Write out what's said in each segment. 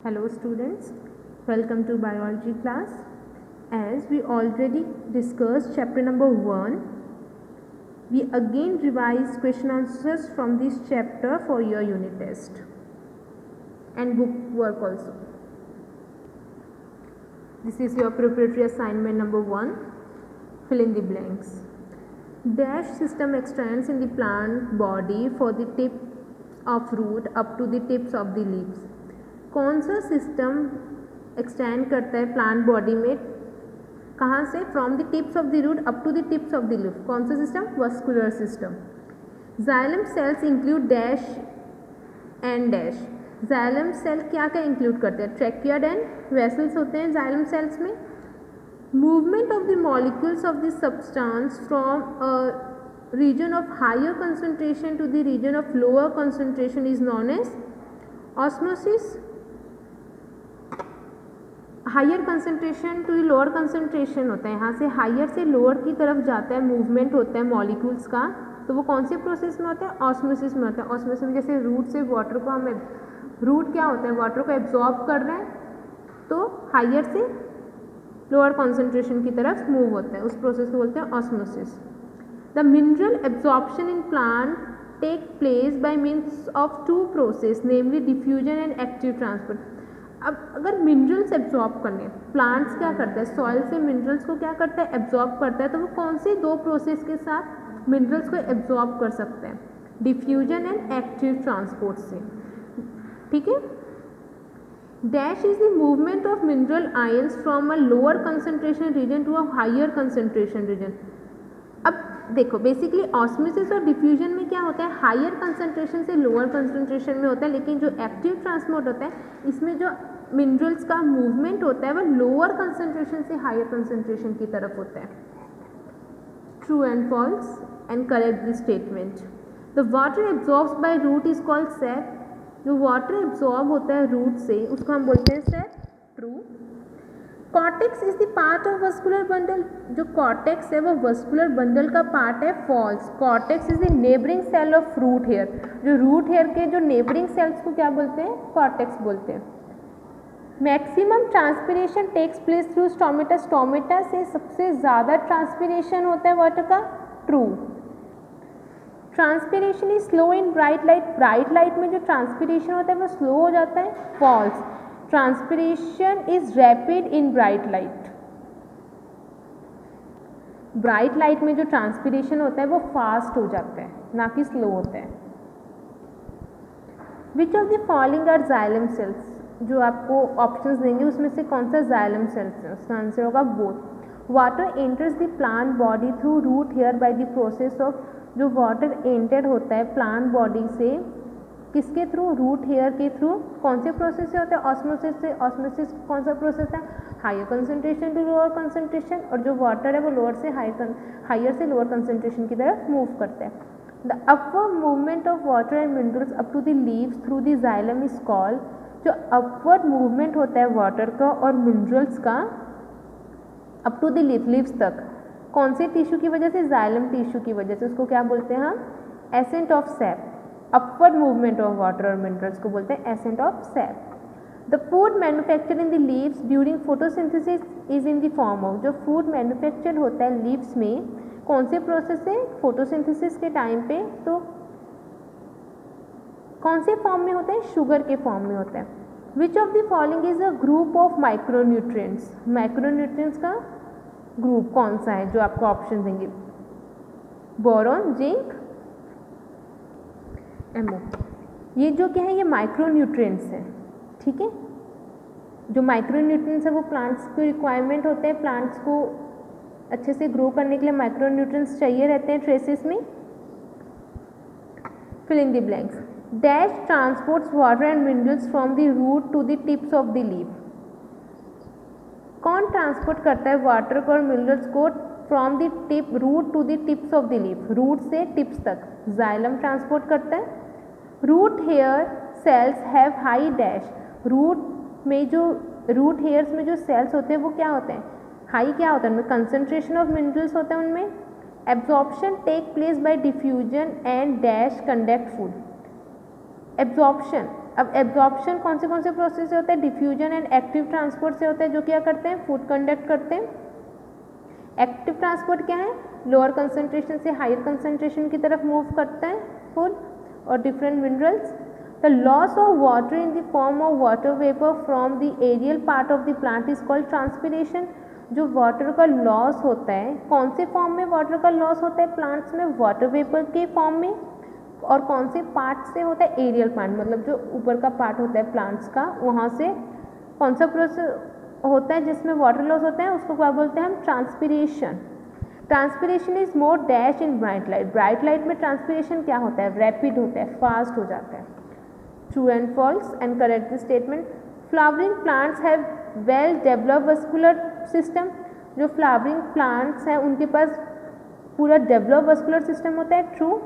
Hello students, welcome to biology class. As we already discussed chapter number 1, we again revise question answers from this chapter for your unit test and book work also. This is your preparatory assignment number 1, fill in the blanks. Dash system extends in the plant body for the tip of root up to the tips of the leaves. कौन सा system extend करता है plant body में, कहाँ से? From the tips of the root up to the tips of the leaf. कौन सा system? Vascular system. Xylem cells include dash and dash. Xylem cell क्या क्या इंक्लूड करते हैं? ट्रैकियड एंड वेसल्स होते हैं जाइलम सेल्स में. Movement of the molecules of the substance from a region of higher concentration to the region of lower concentration is known as osmosis. Higher concentration to lower concentration होता है, यहाँ से higher से lower की तरफ जाता है, मूवमेंट होता है मॉलिक्यूल्स का. तो वो कौन से प्रोसेस में होता है? ऑस्मोसिस में होता है. ऑस्मोसिस में जैसे रूट से वाटर को हमें, रूट क्या होता है? वाटर को एब्जॉर्ब कर रहे हैं, तो हायर से लोअर कंसंट्रेशन की तरफ मूव होता है, उस प्रोसेस को बोलते हैं osmosis. The mineral absorption in plant take place by means of two process, namely diffusion and active transfer. अब अगर मिनरल्स एब्जॉर्ब करने, प्लांट्स क्या करता है? सॉइल से मिनरल्स को क्या करता है? एब्जॉर्ब करता है. तो वो कौन से दो प्रोसेस के साथ मिनरल्स को एब्जॉर्ब कर सकते हैं? डिफ्यूजन एंड एक्टिव ट्रांसपोर्ट से. ठीक है. Dash is the movement of mineral ions from a lower concentration region to a higher concentration region. अब देखो, बेसिकली ऑस्मोसिस और डिफ्यूजन में क्या होता है? हायर कंसंट्रेशन से लोअर कंसंट्रेशन में होता है, लेकिन जो एक्टिव ट्रांसपोर्ट होता है, इसमें जो मिनरल्स का मूवमेंट होता है वो लोअर कंसंट्रेशन से हायर कंसंट्रेशन की तरफ होता है. True and false and correct the statement. The water absorbs by root is called sap. जो वाटर एब्जॉर्ब होता है रूट से, उसको हम बोलते हैं sap. True. Cortex is the part of vascular bundle. जो कॉर्टेक्स है वो वस्कुलर बंडल का पार्ट है. False. Cortex is the neighbouring cell of root hair. जो रूट हेयर के जो नेबरिंग सेल्स को क्या बोलते हैं? कॉर्टेक्स बोलते हैं. Maximum transpiration takes place through stomata. Stomata से सबसे ज़्यादा ट्रांसपिरेशन होता है वाटर का. True. Transpiration is slow in bright light. Bright light में जो ट्रांसपिरेशन होता है वो स्लो हो जाता है. False. Transpiration is rapid in bright light. Bright light में जो ट्रांसपिरेशन होता है वो फास्ट हो जाता है, ना कि स्लो होता है. Which of the following are xylem cells. जो आपको ऑप्शंस देंगे उसमें से कौन सा जाइलम सेल्स है? उसका आंसर होगा both. Water enters the plant body through root hair by the process of. जो वाटर एंटर होता है प्लांट बॉडी से किसके थ्रू? रूट हेयर के थ्रू. कौन से प्रोसेस से होता है? ऑस्मोसिस से. ऑस्मोसिस कौन सा प्रोसेस है? Higher concentration to lower concentration. और जो वाटर है वो लोअर से हायर से लोअर कंसंट्रेशन की तरफ मूव करता है. The upward movement of water and minerals up to the leaves through the xylem is called. जो अपवर्ड मूवमेंट होता है वाटर का और मिनरल्स का अप टू द लीव्स तक, कौन से टिश्यू की वजह से? जाइलम टिश्यू की वजह से. उसको क्या बोलते हैं हम? Ascent of SAP. Upward movement of water और मिनरल्स को बोलते हैं ascent of SAP. The food manufactured in the leaves during photosynthesis is in the form of. जो फूड मैन्युफैक्चर्ड होता है लीव्स में, कौन से प्रोसेस से? फोटोसिंथेसिस के टाइम पे. तो कौन से फॉर्म में होता है? शुगर के फॉर्म में होता है. Which of the following is a group of micronutrients. Micronutrients का ग्रुप कौन सा है जो आपको ऑप्शन देंगे? Boron, zinc, MO. ये जो क्या है? ये माइक्रोन्यूट्रिएंट्स हैं. ठीक है. जो माइक्रोन्यूट्रिएंट्स है वो प्लांट्स को रिक्वायरमेंट होते हैं. प्लांट्स को अच्छे से ग्रो करने के लिए माइक्रोन्यूट्रिएंट्स चाहिए रहते हैं ट्रेसेस में. Fill in the blanks. Dash transports water and minerals from the root to the tips of the leaf. कौन ट्रांसपोर्ट करता है वाटर को और मिनरल्स को from the tip root to the tips of the leaf? Root से tips तक xylem transport करता है. Root hair cells have high dash. Root में जो रूट हेयर्स में जो सेल्स होते हैं वो क्या होते हैं? हाई. क्या होता है उनमें? कंसंट्रेशन ऑफ मिनरल्स होता है उनमें. Absorption take place by diffusion and dash conduct food. Absorption अब एब्जॉर्प्शन कौन से प्रोसेस से होता है, डिफ्यूजन एंड एक्टिव ट्रांसपोर्ट से होता है, जो क्या करते हैं, फूड कंडक्ट करते हैं। एक्टिव ट्रांसपोर्ट क्या है, लोअर कंसंट्रेशन से हायर कंसंट्रेशन की तरफ मूव करता है फूड और different minerals. The loss of water in the form of water vapour from the aerial part of the plant is called transpiration. जो वाटर का लॉस होता है, कौन से फॉर्म में वाटर का लॉस होता है प्लांट्स में, वाटर वेपर के फॉर्म में, और कौन से पार्ट से होता है, एरियल पार्ट, मतलब जो ऊपर का पार्ट होता है प्लांट्स का, वहाँ से कौन सा प्रोसेस होता है जिसमें वाटर लॉस होता है, उसको क्या बोलते हैं हम, transpiration. Transpiration is more dash in bright light. Bright light में ट्रांसपिरेशन क्या होता है, रैपिड होता है, फास्ट हो जाता है। True and false and correct the statement. Flowering plants have well developed vascular system. जो फ्लावरिंग प्लांट्स हैं उनके पास पूरा डेवलप वस्कुलर सिस्टम होता है। True.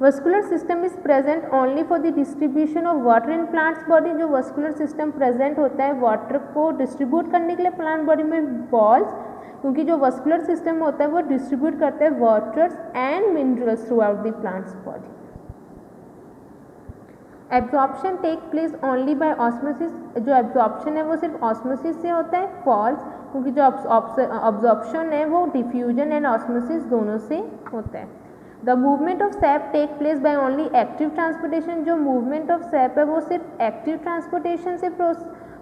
Vascular system is present only for the distribution of water in plants body. जो vascular system present होता है वाटर को डिस्ट्रीब्यूट करने के लिए प्लांट बॉडी में बॉल्स, क्योंकि जो वस्कुलर सिस्टम होता है वो डिस्ट्रीब्यूट करता है waters and minerals throughout the plants body. Absorption take place only by osmosis. जो एब्जॉर्प्शन है वो सिर्फ ऑस्मोसिस से होता है। फॉल्स, क्योंकि जो अब्जॉर्प्शन है वो डिफ्यूजन एंड ऑस्मोसिस दोनों से होता है। The movement of sap take place by only active transportation. जो मूवमेंट ऑफ सैप है वो सिर्फ एक्टिव ट्रांसपोर्टेशन से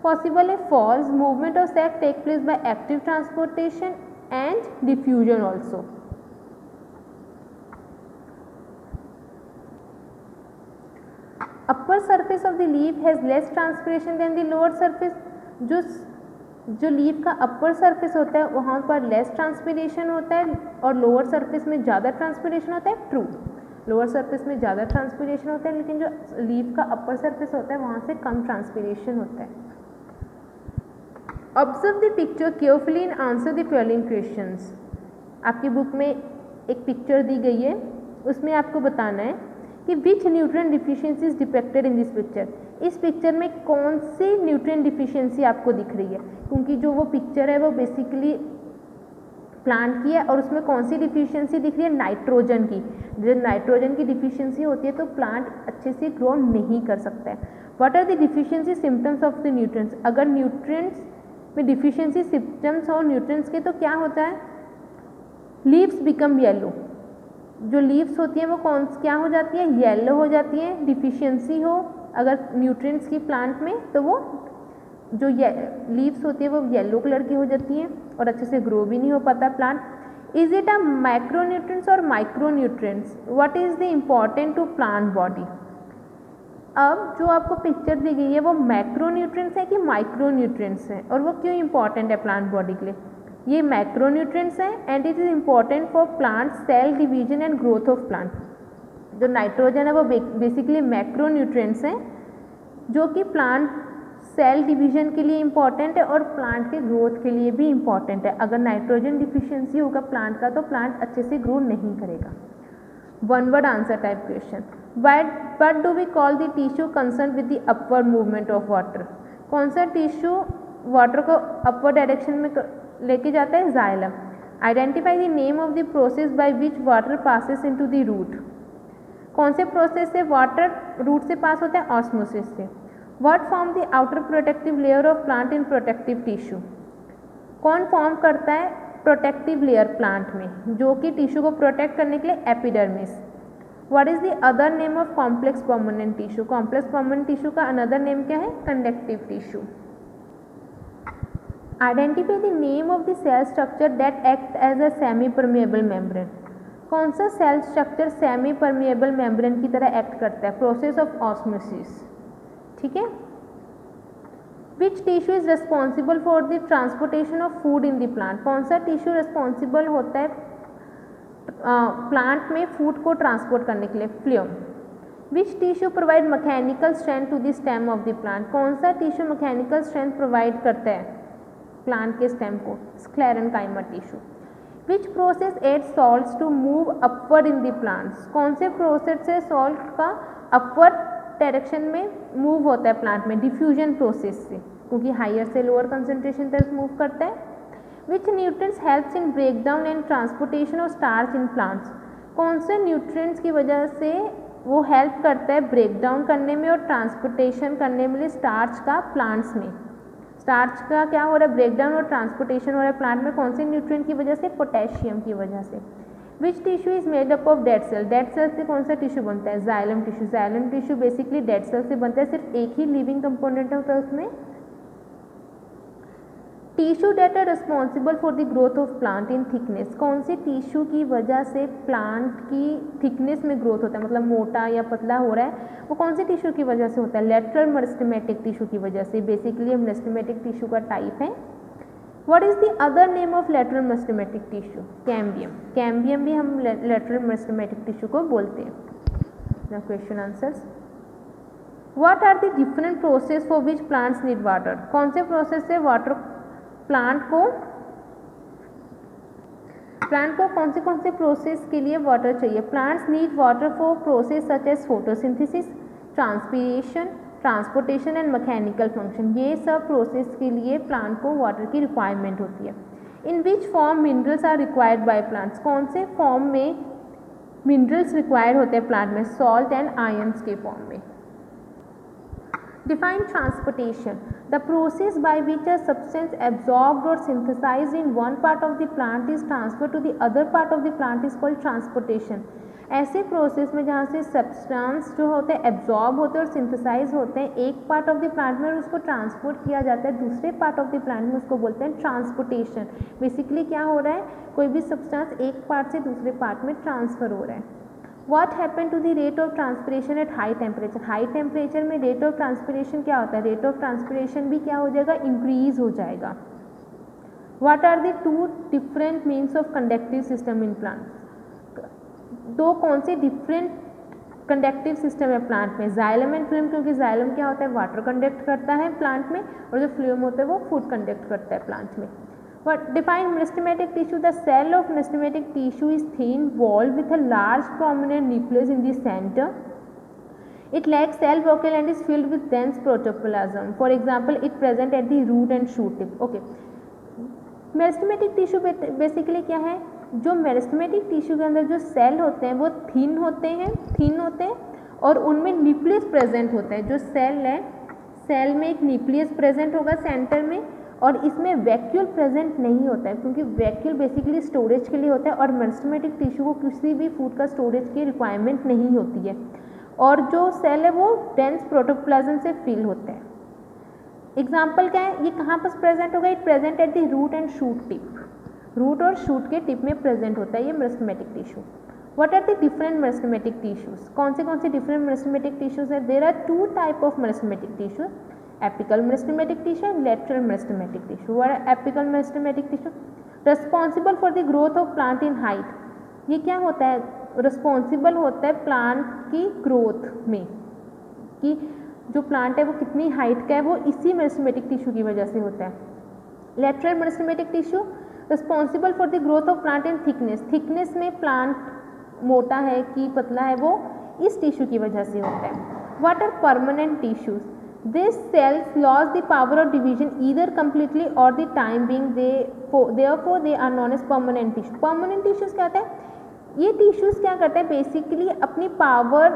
पॉसिबल है। False, movement of sap take place by active transportation and diffusion also. Upper surface of the leaf has less transpiration than the lower surface. जो leaf का upper surface होता है वहाँ पर लेस ट्रांसपिरेशन होता है और लोअर सरफेस में ज़्यादा ट्रांसपिरेशन होता है। ट्रू। लोअर सरफेस में ज़्यादा ट्रांसपिरेशन होता है, लेकिन जो लीफ का अपर सरफेस होता है वहाँ से कम ट्रांसपिरेशन होता है। Observe the picture carefully and answer the following questions. आपकी बुक में एक पिक्चर दी गई है, उसमें आपको बताना है कि विच nutrient deficiency is depicted in this picture. इस पिक्चर में कौन सी न्यूट्रिएंट डिफिशियंसी आपको दिख रही है, क्योंकि जो वो पिक्चर है वो बेसिकली प्लांट की है और उसमें कौन सी डिफिशियंसी दिख रही है, नाइट्रोजन की। जब नाइट्रोजन की डिफिशियंसी होती है तो प्लांट अच्छे से ग्रो नहीं कर सकता है। What are the deficiency symptoms of the nutrients. अगर न्यूट्रिएंट्स में डिफिशियंसी सिम्टम्स हो न्यूट्रिएंट्स के तो क्या होता है, लीव्स बिकम येलो। जो लीव्स होती हैं वो क्या हो जाती है, येलो हो जाती हैं। डिफिशियंसी हो अगर न्यूट्रिएंट्स की प्लांट में तो वो जो लीव्स होती है वो येलो कलर की हो जाती हैं और अच्छे से ग्रो भी नहीं हो पाता plant. Is it a macro nutrients और micro nutrients, what is the important to plant body. अब जो आपको पिक्चर दी गई है वो मैक्रो न्यूट्रिएंट्स है कि माइक्रो न्यूट्रिएंट्स हैं, और वो क्यों इंपॉर्टेंट है प्लांट बॉडी के लिए। ये मैक्रो न्यूट्रिएंट्स हैं and it is important for plant cell division and growth of plant. जो नाइट्रोजन है वो बेसिकली मैक्रो न्यूट्रिएंट्स हैं जो कि प्लांट सेल डिवीजन के लिए इम्पॉर्टेंट है और प्लांट के ग्रोथ के लिए भी इम्पॉर्टेंट है। अगर नाइट्रोजन डिफिशियंसी होगा प्लांट का तो प्लांट अच्छे से ग्रो नहीं करेगा। One word answer type question. What do we call the tissue concerned with the upward movement of water? कौन सा टिश्यू वाटर को अपवर्ड डायरेक्शन में लेके जाता है, xylem. Identify the name of the process by which water passes into the root. कौन से process से वाटर रूट से पास होता है, ऑस्मोसिस से। What form the outer protective layer of plant in protective tissue. कौन फॉर्म करता है प्रोटेक्टिव लेयर प्लांट में जो कि टिश्यू को प्रोटेक्ट करने के लिए, epidermis. What is the other name of complex permanent tissue. Complex permanent tissue का अनदर नेम क्या है, conductive tissue. Identify the name of the cell structure that act as a semi permeable membrane. कौन सा cell structure semi permeable membrane की तरह act करता है, process of osmosis. ठीक है। Which tissue is responsible for the transportation of food in the plant. कौन सा टिश्यू रिस्पॉन्सिबल होता है प्लांट में फूड को ट्रांसपोर्ट करने के लिए, phloem. Which tissue provide mechanical strength to the stem of the plant. कौन सा टिश्यू मैकेनिकल स्ट्रेंथ प्रोवाइड करता है प्लांट के स्टेम को, sclerenchyma tissue. Which process aid salts to move upward in the plants. कौन से प्रोसेस से salt का अपवर्ड डायरेक्शन में मूव होता है प्लांट में, डिफ्यूजन प्रोसेस से, क्योंकि हायर से लोअर कंसंट्रेशन तरफ मूव करता है। Which nutrients helps in break down and transportation of starch in plants. कौन से न्यूट्रिएंट्स की वजह से वो हेल्प करता है ब्रेक डाउन करने में और ट्रांसपोर्टेशन करने में स्टार्च का प्लांट्स में। स्टार्च का क्या हो रहा है, ब्रेक डाउन और ट्रांसपोर्टेशन हो रहा है प्लांट में, कौन से न्यूट्रिएंट की वजह से, पोटेशियम की वजह से। Which tissue is made up of dead cell, dead cell से कौन सा टिश्यू बनता है, xylem tissue. Xylem tissue basically dead cell से बनता है, सिर्फ एक ही लिविंग कंपोनेंट होता है उसमें। Tissue that are responsible for the growth of plant in thickness, कौन से टिश्यू की वजह से प्लांट की थिकनेस में ग्रोथ होता है, मतलब मोटा या पतला हो रहा है, वो कौन से टिश्यू की वजह से होता है, लेटरल मेरिस्टेमेटिक टिश्यू की वजह से। बेसिकली मेरिस्टेमेटिक टिश्यू का टाइप है। What is the other name of lateral meristematic tissue, cambium. Cambium भी हम लेटरल मेरिस्टेमेटिक टिश्यू को बोलते हैं। Now question answers. What are the different process for which plants need water, कौन से process से वाटर प्लांट को कौन से प्रोसेस के लिए वाटर चाहिए। Plants need water for process such as photosynthesis, transpiration, transportation and mechanical function. ये सब प्रोसेस के लिए प्लांट को वाटर की रिक्वायरमेंट होती है। In which form minerals are required by plants, कौन से फॉर्म में मिनरल्स रिक्वायर्ड होते हैं प्लांट में, सॉल्ट एंड आयंस के फॉर्म में। Define transportation, the process by which a substance absorbed or synthesized in one part of the plant is transferred to the other part of the plant is called transportation। ऐसे process में जहाँ से substance जो होते हैं absorb होते हैं और सिंथेसाइज होते हैं एक पार्ट ऑफ द प्लांट में और उसको ट्रांसपोर्ट किया जाता है दूसरे पार्ट ऑफ द प्लांट में, उसको बोलते हैं ट्रांसपोर्टेशन। बेसिकली क्या हो रहा है, कोई भी सब्सटेंस एक पार्ट से दूसरे पार्ट में ट्रांसफर हो रहा है। What happened to the rate of transpiration at high temperature, high temperature में रेट ऑफ ट्रांसपिरेशन क्या होता है, रेट ऑफ ट्रांसपिरेशन भी क्या हो जाएगा, इंक्रीज हो जाएगा। What are the two different means of conductive system in plant, दो कौन से डिफरेंट कंडक्टिव सिस्टम है प्लांट में, जाइलम एंड फ्लोएम, क्योंकि जाइलम क्या होता है, वाटर कंडक्ट करता है प्लांट में, और जो फ्लोएम होता है वो फूड कंडक्ट करता है प्लांट में। What define meristematic tissue, the cell of meristematic tissue is thin walled with a large prominent nucleus in the center. It lacks cell vacuole and is filled with dense protoplasm. For example, it present at the root and shoot tip. Okay. Meristematic tissue basically क्या है, जो meristematic tissue के अंदर जो cell होते हैं वो thin होते हैं और उनमें न्यूक्लियस प्रेजेंट होता है। जो सेल है, सेल में एक न्यूक्लियस प्रेजेंट होगा सेंटर में, और इसमें वैक्यूल प्रेजेंट नहीं होता है, क्योंकि वैक्यूल बेसिकली स्टोरेज के लिए होता है और मेरिस्टेमेटिक टिश्यू को किसी भी फूड का स्टोरेज की रिक्वायरमेंट नहीं होती है। और जो सेल है वो डेंस प्रोटोप्लाज्म से फिल होता है। एग्जाम्पल क्या है, ये कहाँ पर प्रेजेंट होगा, it present at the root and shoot tip, root और शूट के टिप में प्रेजेंट होता है ये meristematic tissue. What are the different meristematic tissues, कौन से डिफरेंट मेरिस्टेमेटिक टिश्यूज है, there are two type of meristematic tissue, apical meristematic tissue and lateral meristematic tissue। What are apical meristematic tissue? Responsible for the growth of plant in height। ये क्या होता है, responsible होता है plant की growth में, कि जो प्लांट है वो कितनी हाइट का है, वो इसी मेरिस्टेमेटिक टिश्यू की वजह से होता है। Lateral meristematic tissue responsible for the growth of plant in thickness, thickness में प्लांट मोटा है कि पतला है वो इस टिश्यू की वजह से होता है। What are permanent tissues, these cells lost the power of division either completely or the time being, therefore they are known as permanent tissue। permanent tissues क्या होता है, ये टिश्यूज क्या करते हैं, बेसिकली अपनी पावर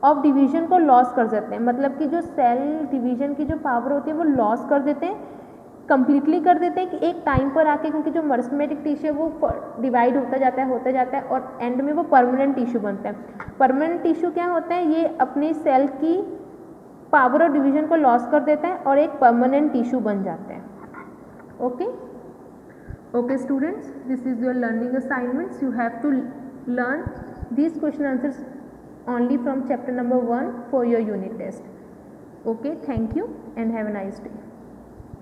ऑफ डिवीजन को loss कर देते हैं, मतलब कि जो सेल डिवीजन की जो पावर होती है वो लॉस कर देते हैं, कंप्लीटली कर देते हैं कि एक टाइम पर आके, क्योंकि जो मेरिस्टेमेटिक टिश्यू है वो डिवाइड होता जाता है और एंड में वो परमानेंट टिश्यू बनता है। परमानेंट टिश्यू क्या होता है, ये अपनी सेल की पावर ऑफ डिवीजन को लॉस कर देता है और एक परमानेंट टिश्यू बन जाता है। Okay students, this is your learning assignments. You have to learn these question answers only from chapter number 1 for your unit test. Okay, thank you and have a nice day.